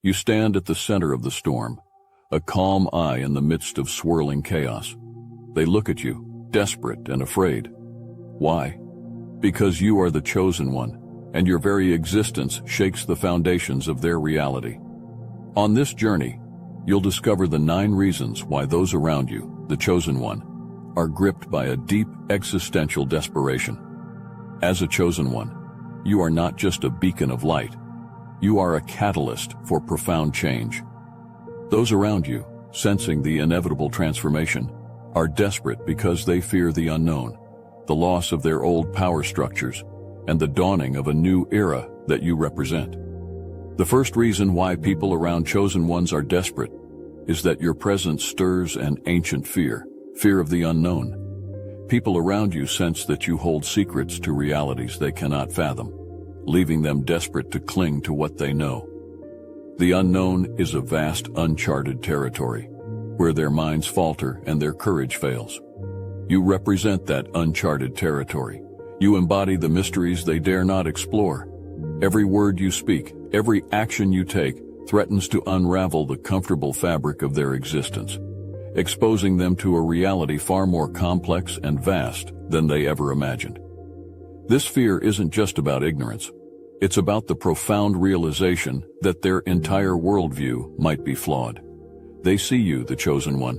You stand at the center of the storm, a calm eye in the midst of swirling chaos. They look at you, desperate and afraid. Why? Because you are the chosen one, and your very existence shakes the foundations of their reality. On this journey, you'll discover the 9 reasons why those around you, the chosen one, are gripped by a deep existential desperation. As a chosen one, you are not just a beacon of light. You are a catalyst for profound change. Those around you, sensing the inevitable transformation, are desperate because they fear the unknown, the loss of their old power structures, and the dawning of a new era that you represent. The first reason why people around chosen ones are desperate is that your presence stirs an ancient fear of the unknown. People around you sense that you hold secrets to realities they cannot fathom, leaving them desperate to cling to what they know. The unknown is a vast, uncharted territory, where their minds falter and their courage fails. You represent that uncharted territory. You embody the mysteries they dare not explore. Every word you speak, every action you take, threatens to unravel the comfortable fabric of their existence, exposing them to a reality far more complex and vast than they ever imagined. This fear isn't just about ignorance. It's about the profound realization that their entire worldview might be flawed. They see you, the chosen one,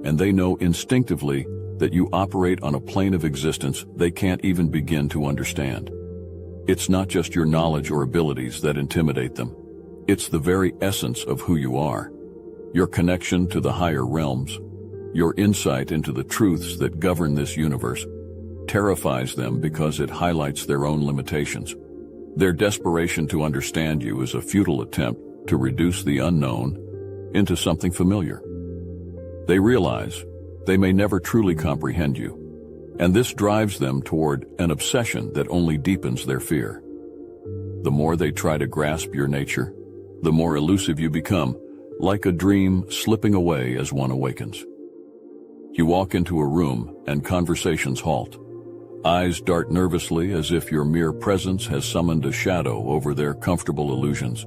and they know instinctively that you operate on a plane of existence they can't even begin to understand. It's not just your knowledge or abilities that intimidate them. It's the very essence of who you are. Your connection to the higher realms, your insight into the truths that govern this universe, terrifies them because it highlights their own limitations. Their desperation to understand you is a futile attempt to reduce the unknown into something familiar. They realize they may never truly comprehend you, and this drives them toward an obsession that only deepens their fear. The more they try to grasp your nature, the more elusive you become, like a dream slipping away as one awakens. You walk into a room and conversations halt. Eyes dart nervously as if your mere presence has summoned a shadow over their comfortable illusions.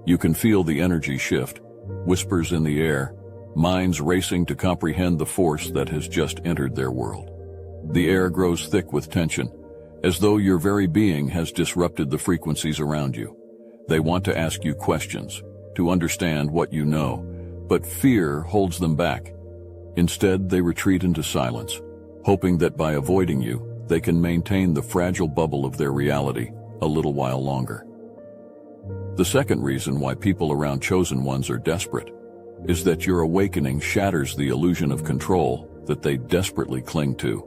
You can feel the energy shift, whispers in the air, minds racing to comprehend the force that has just entered their world. The air grows thick with tension, as though your very being has disrupted the frequencies around you. They want to ask you questions, to understand what you know, but fear holds them back. Instead, they retreat into silence, hoping that by avoiding you, they can maintain the fragile bubble of their reality a little while longer. The second reason why people around chosen ones are desperate is that your awakening shatters the illusion of control that they desperately cling to.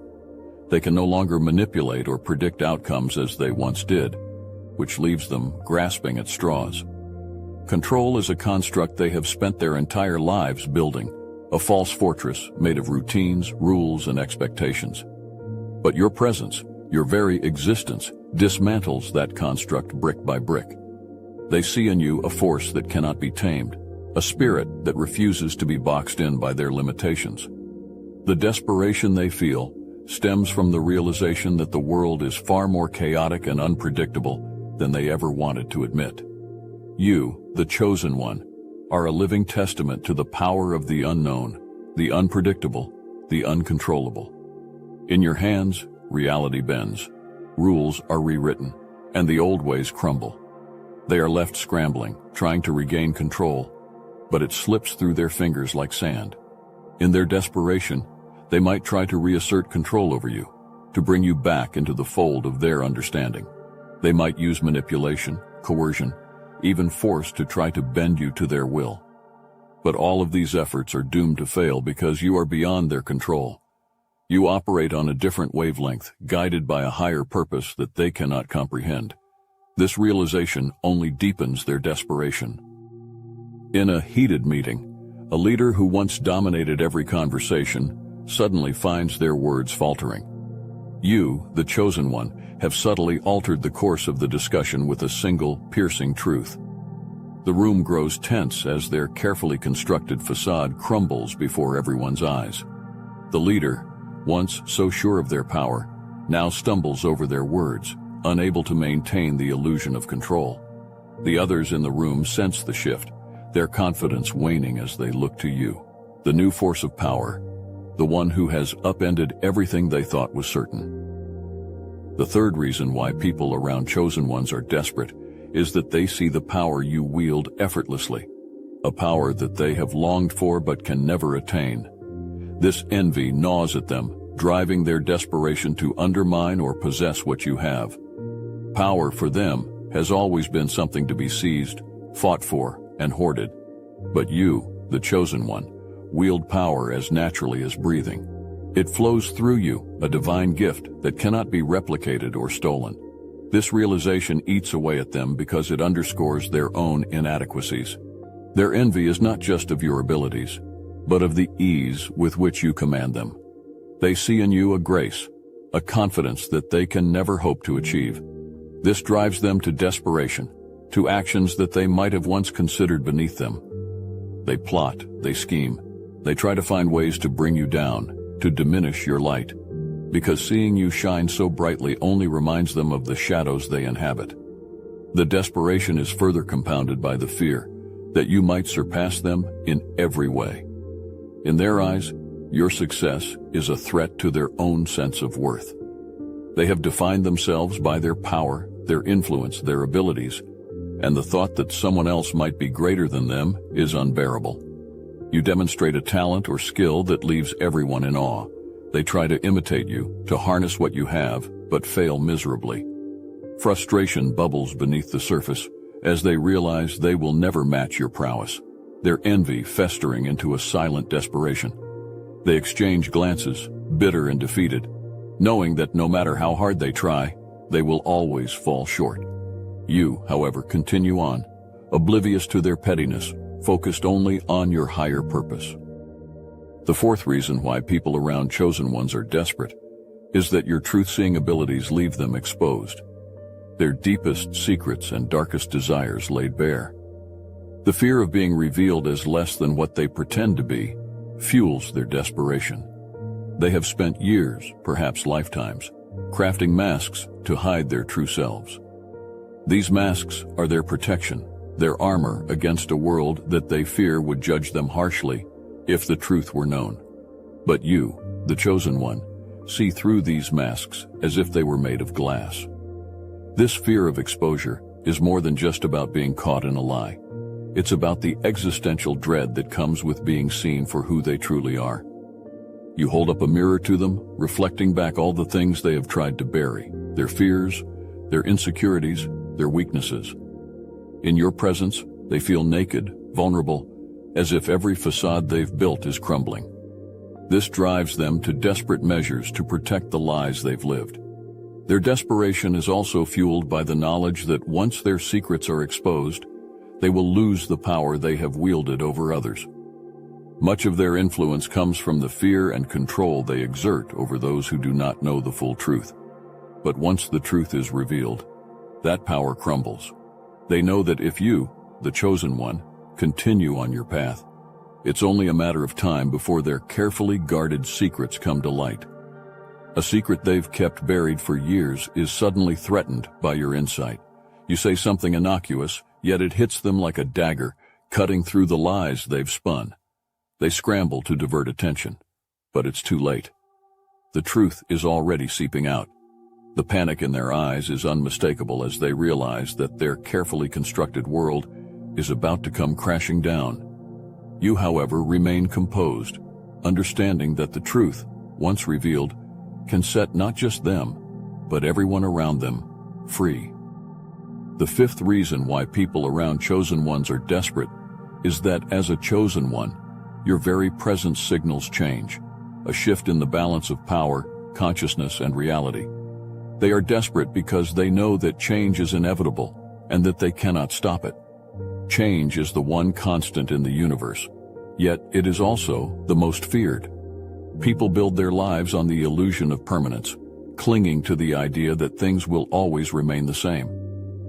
They can no longer manipulate or predict outcomes as they once did, which leaves them grasping at straws. Control is a construct they have spent their entire lives building, a false fortress made of routines, rules, and expectations. But your presence, your very existence, dismantles that construct brick by brick. They see in you a force that cannot be tamed, a spirit that refuses to be boxed in by their limitations. The desperation they feel stems from the realization that the world is far more chaotic and unpredictable than they ever wanted to admit. You, the chosen one, are a living testament to the power of the unknown, the unpredictable, the uncontrollable. In your hands, reality bends, rules are rewritten, and the old ways crumble. They are left scrambling, trying to regain control, but it slips through their fingers like sand. In their desperation, they might try to reassert control over you, to bring you back into the fold of their understanding. They might use manipulation, coercion, even force to try to bend you to their will. But all of these efforts are doomed to fail because you are beyond their control. You operate on a different wavelength, guided by a higher purpose that they cannot comprehend. This realization only deepens their desperation. In a heated meeting, a leader who once dominated every conversation suddenly finds their words faltering. You, the chosen one, have subtly altered the course of the discussion with a single, piercing truth. The room grows tense as their carefully constructed facade crumbles before everyone's eyes. The leader, once so sure of their power, now stumbles over their words, unable to maintain the illusion of control. The others in the room sense the shift, their confidence waning as they look to you, the new force of power, the one who has upended everything they thought was certain. The third reason why people around chosen ones are desperate is that they see the power you wield effortlessly, a power that they have longed for but can never attain. This envy gnaws at them, driving their desperation to undermine or possess what you have. Power for them has always been something to be seized, fought for, and hoarded. But you, the chosen one, wield power as naturally as breathing. It flows through you, a divine gift that cannot be replicated or stolen. This realization eats away at them because it underscores their own inadequacies. Their envy is not just of your abilities, but of the ease with which you command them. They see in you a grace, a confidence that they can never hope to achieve. This drives them to desperation, to actions that they might have once considered beneath them. They plot, they scheme, they try to find ways to bring you down, to diminish your light, because seeing you shine so brightly only reminds them of the shadows they inhabit. The desperation is further compounded by the fear that you might surpass them in every way. In their eyes, your success is a threat to their own sense of worth. They have defined themselves by their power, their influence, their abilities, and the thought that someone else might be greater than them is unbearable. You demonstrate a talent or skill that leaves everyone in awe. They try to imitate you, to harness what you have, but fail miserably. Frustration bubbles beneath the surface as they realize they will never match your prowess, their envy festering into a silent desperation. They exchange glances, bitter and defeated, knowing that no matter how hard they try, they will always fall short. You, however, continue on, oblivious to their pettiness, focused only on your higher purpose. The fourth reason why people around chosen ones are desperate is that your truth-seeing abilities leave them exposed, their deepest secrets and darkest desires laid bare. The fear of being revealed as less than what they pretend to be fuels their desperation. They have spent years, perhaps lifetimes, crafting masks to hide their true selves. These masks are their protection, their armor against a world that they fear would judge them harshly if the truth were known. But you, the chosen one, see through these masks as if they were made of glass. This fear of exposure is more than just about being caught in a lie. It's about the existential dread that comes with being seen for who they truly are. You hold up a mirror to them, reflecting back all the things they have tried to bury, their fears, their insecurities, their weaknesses. In your presence, they feel naked, vulnerable, as if every facade they've built is crumbling. This drives them to desperate measures to protect the lies they've lived. Their desperation is also fueled by the knowledge that once their secrets are exposed, they will lose the power they have wielded over others. Much of their influence comes from the fear and control they exert over those who do not know the full truth. But once the truth is revealed, that power crumbles. They know that if you, the chosen one, continue on your path, it's only a matter of time before their carefully guarded secrets come to light. A secret they've kept buried for years is suddenly threatened by your insight. You say something innocuous, yet it hits them like a dagger, cutting through the lies they've spun. They scramble to divert attention, but it's too late. The truth is already seeping out. The panic in their eyes is unmistakable as they realize that their carefully constructed world is about to come crashing down. You, however, remain composed, understanding that the truth, once revealed, can set not just them, but everyone around them, free. The fifth reason why people around chosen ones are desperate is that as a chosen one, your very presence signals change, a shift in the balance of power, consciousness, and reality. They are desperate because they know that change is inevitable and that they cannot stop it. Change is the one constant in the universe, yet it is also the most feared. People build their lives on the illusion of permanence, clinging to the idea that things will always remain the same.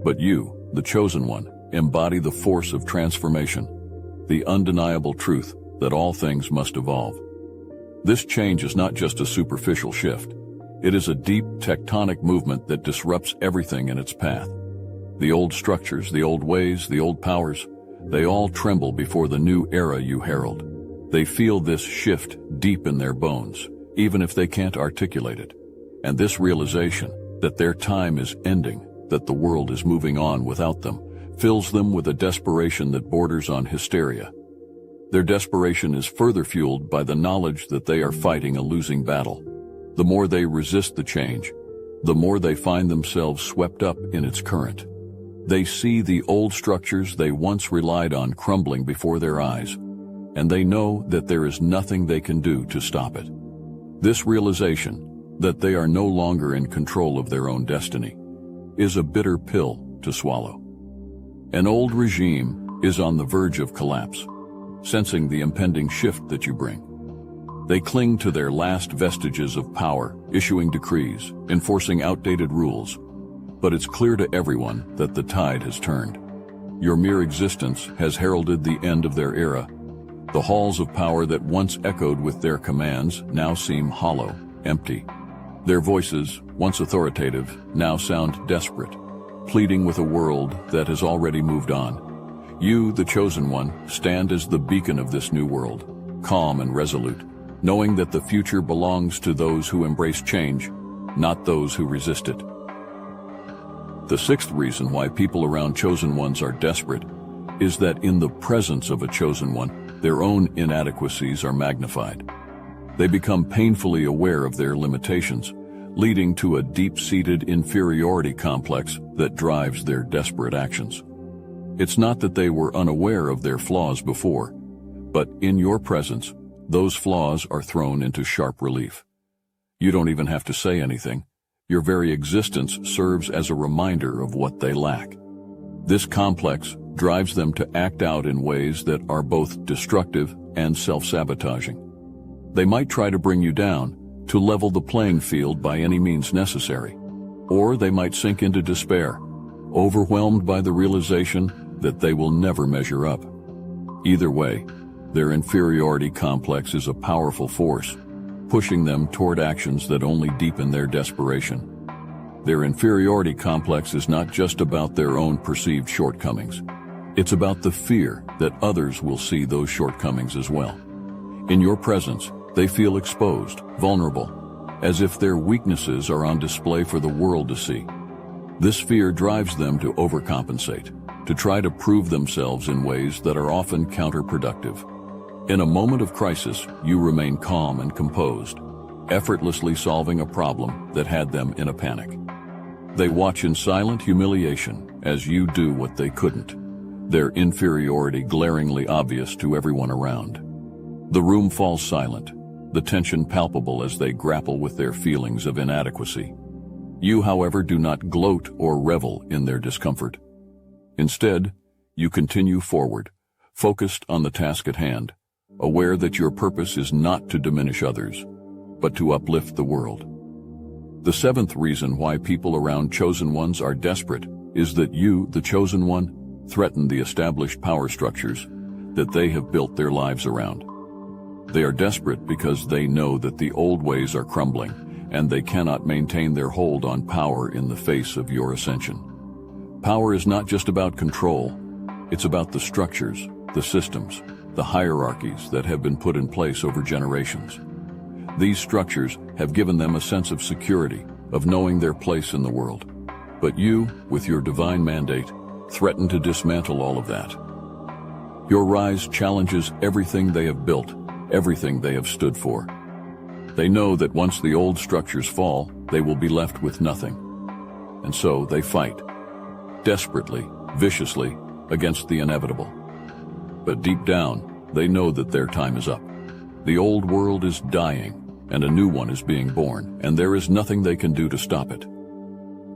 But you, the chosen one, embody the force of transformation, the undeniable truth that all things must evolve. This change is not just a superficial shift. It is a deep tectonic movement that disrupts everything in its path. The old structures, the old ways, the old powers, They all tremble before the new era you herald. They feel this shift deep in their bones, even if they can't articulate it. And this realization that their time is ending, that the world is moving on without them, fills them with a desperation that borders on hysteria. Their desperation is further fueled by the knowledge that they are fighting a losing battle. The more they resist the change, the more they find themselves swept up in its current. They see the old structures they once relied on crumbling before their eyes, and they know that there is nothing they can do to stop it. This realization, that they are no longer in control of their own destiny, is a bitter pill to swallow. An old regime is on the verge of collapse, sensing the impending shift that you bring. They cling to their last vestiges of power, issuing decrees, enforcing outdated rules. But it's clear to everyone that the tide has turned. Your mere existence has heralded the end of their era. The halls of power that once echoed with their commands now seem hollow, empty. Their voices, once authoritative, now sound desperate, pleading with a world that has already moved on. You, the chosen one, stand as the beacon of this new world, calm and resolute, knowing that the future belongs to those who embrace change, not those who resist it. The sixth reason why people around chosen ones are desperate is that in the presence of a chosen one, their own inadequacies are magnified. They become painfully aware of their limitations, leading to a deep-seated inferiority complex that drives their desperate actions. It's not that they were unaware of their flaws before, but in your presence, those flaws are thrown into sharp relief. You don't even have to say anything. Your very existence serves as a reminder of what they lack. This complex drives them to act out in ways that are both destructive and self-sabotaging. They might try to bring you down, to level the playing field by any means necessary. Or they might sink into despair, overwhelmed by the realization that they will never measure up. Either way, their inferiority complex is a powerful force, pushing them toward actions that only deepen their desperation. Their inferiority complex is not just about their own perceived shortcomings. It's about the fear that others will see those shortcomings as well. In your presence, they feel exposed, vulnerable, as if their weaknesses are on display for the world to see. This fear drives them to overcompensate, to try to prove themselves in ways that are often counterproductive. In a moment of crisis, you remain calm and composed, effortlessly solving a problem that had them in a panic. They watch in silent humiliation as you do what they couldn't, their inferiority glaringly obvious to everyone around. The room falls silent, the tension palpable as they grapple with their feelings of inadequacy. You, however, do not gloat or revel in their discomfort. Instead, you continue forward, focused on the task at hand, aware that your purpose is not to diminish others, but to uplift the world. The seventh reason why people around chosen ones are desperate is that you, the chosen one, threaten the established power structures that they have built their lives around. They are desperate because they know that the old ways are crumbling, and they cannot maintain their hold on power in the face of your ascension. Power is not just about control, it's about the structures, the systems, the hierarchies that have been put in place over generations. These structures have given them a sense of security, of knowing their place in the world. But you, with your divine mandate, threaten to dismantle all of that. Your rise challenges everything they have built, everything they have stood for. They know that once the old structures fall, they will be left with nothing. And so they fight, desperately, viciously, against the inevitable. But deep down, they know that their time is up. The old world is dying, and a new one is being born, and there is nothing they can do to stop it.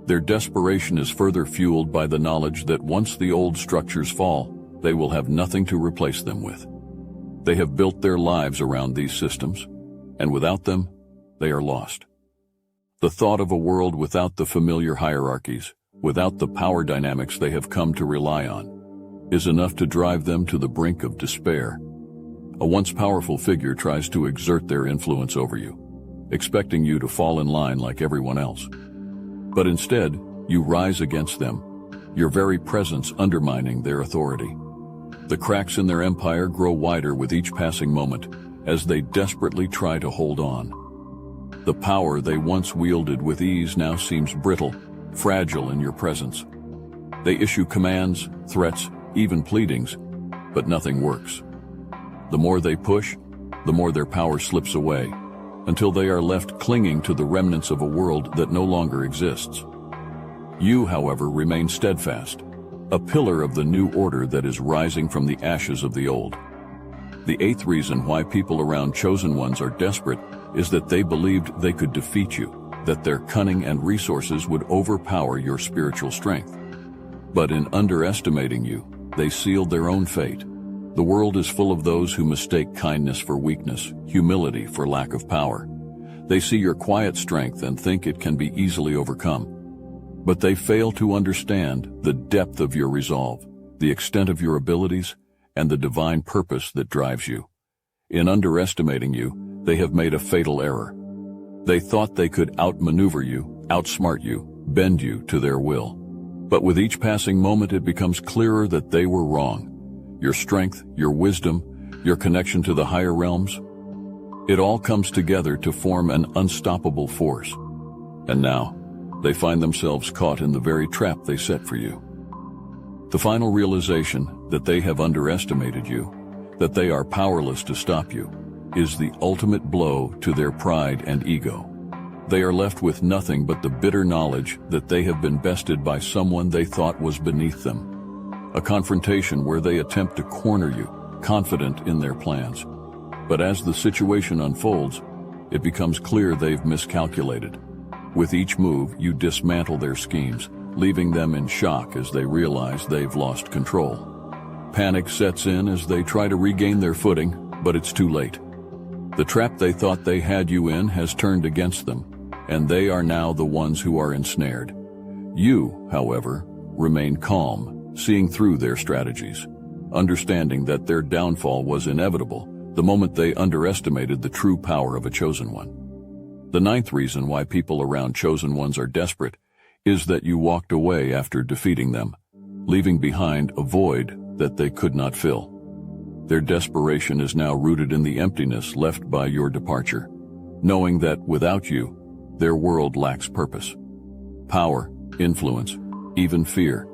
Their desperation is further fueled by the knowledge that once the old structures fall, they will have nothing to replace them with. They have built their lives around these systems, and without them, they are lost. The thought of a world without the familiar hierarchies, without the power dynamics they have come to rely on, is enough to drive them to the brink of despair. A once powerful figure tries to exert their influence over you, expecting you to fall in line like everyone else. But instead, you rise against them, your very presence undermining their authority. The cracks in their empire grow wider with each passing moment as they desperately try to hold on. The power they once wielded with ease now seems brittle, fragile in your presence. They issue commands, threats, even pleadings, but nothing works. The more they push, the more their power slips away, until they are left clinging to the remnants of a world that no longer exists. You, however, remain steadfast, a pillar of the new order that is rising from the ashes of the old. The eighth reason why people around Chosen Ones are desperate is that they believed they could defeat you, that their cunning and resources would overpower your spiritual strength. But in underestimating you, they sealed their own fate. The world is full of those who mistake kindness for weakness, humility for lack of power. They see your quiet strength and think it can be easily overcome. But they fail to understand the depth of your resolve, the extent of your abilities, and the divine purpose that drives you. In underestimating you, they have made a fatal error. They thought they could outmaneuver you, outsmart you, bend you to their will. But with each passing moment it becomes clearer that they were wrong. Your strength, your wisdom, your connection to the higher realms, it all comes together to form an unstoppable force. And now, they find themselves caught in the very trap they set for you. The final realization that they have underestimated you, that they are powerless to stop you, is the ultimate blow to their pride and ego. They are left with nothing but the bitter knowledge that they have been bested by someone they thought was beneath them. A confrontation where they attempt to corner you, confident in their plans. But as the situation unfolds, it becomes clear they've miscalculated. With each move, you dismantle their schemes, leaving them in shock as they realize they've lost control. Panic sets in as they try to regain their footing, but it's too late. The trap they thought they had you in has turned against them, and they are now the ones who are ensnared. You, however, remain calm, seeing through their strategies, understanding that their downfall was inevitable the moment they underestimated the true power of a Chosen One. The ninth reason why people around Chosen Ones are desperate is that you walked away after defeating them, leaving behind a void that they could not fill. Their desperation is now rooted in the emptiness left by your departure, knowing that without you, their world lacks purpose. Power, influence, even fear.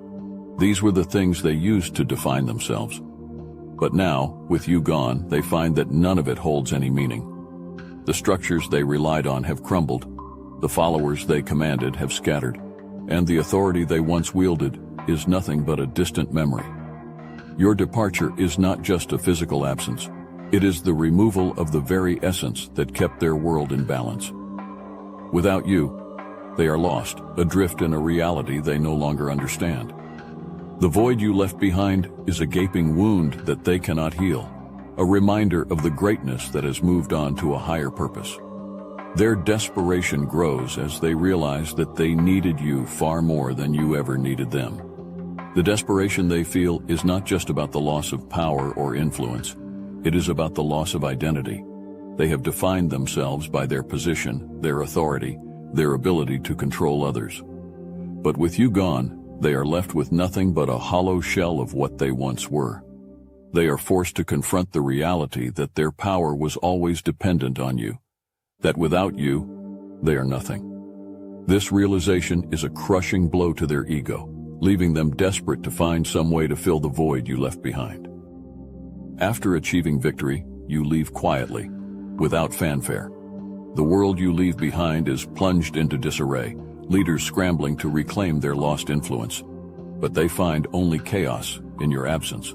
These were the things they used to define themselves. But now, with you gone, they find that none of it holds any meaning. The structures they relied on have crumbled, the followers they commanded have scattered, and the authority they once wielded is nothing but a distant memory. Your departure is not just a physical absence, it is the removal of the very essence that kept their world in balance. Without you, they are lost, adrift in a reality they no longer understand. The void you left behind is a gaping wound that they cannot heal, a reminder of the greatness that has moved on to a higher purpose. Their desperation grows as they realize that they needed you far more than you ever needed them. The desperation they feel is not just about the loss of power or influence, it is about the loss of identity. They have defined themselves by their position, their authority, their ability to control others. But with you gone, they are left with nothing but a hollow shell of what they once were. They are forced to confront the reality that their power was always dependent on you, that without you, they are nothing. This realization is a crushing blow to their ego, leaving them desperate to find some way to fill the void you left behind. After achieving victory, you leave quietly, without fanfare. The world you leave behind is plunged into disarray, leaders scrambling to reclaim their lost influence. But they find only chaos in your absence.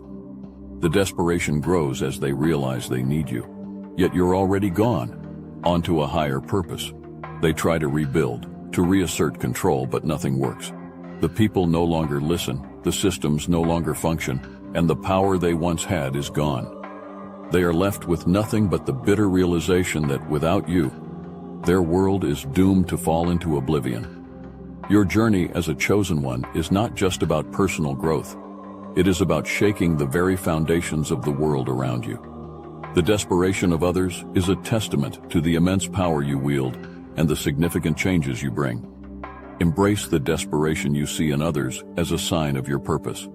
The desperation grows as they realize they need you. Yet you're already gone, onto a higher purpose. They try to rebuild, to reassert control, but nothing works. The people no longer listen, the systems no longer function, and the power they once had is gone. They are left with nothing but the bitter realization that without you, their world is doomed to fall into oblivion. Your journey as a Chosen One is not just about personal growth. It is about shaking the very foundations of the world around you. The desperation of others is a testament to the immense power you wield and the significant changes you bring. Embrace the desperation you see in others as a sign of your purpose.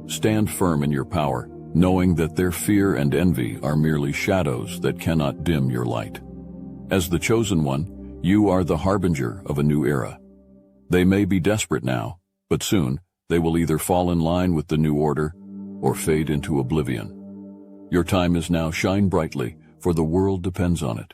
Stand firm in your power, knowing that their fear and envy are merely shadows that cannot dim your light. As the chosen one, you are the harbinger of a new era. They may be desperate now, but soon they will either fall in line with the new order or fade into oblivion. Your time is now. Shine brightly, for the world depends on it.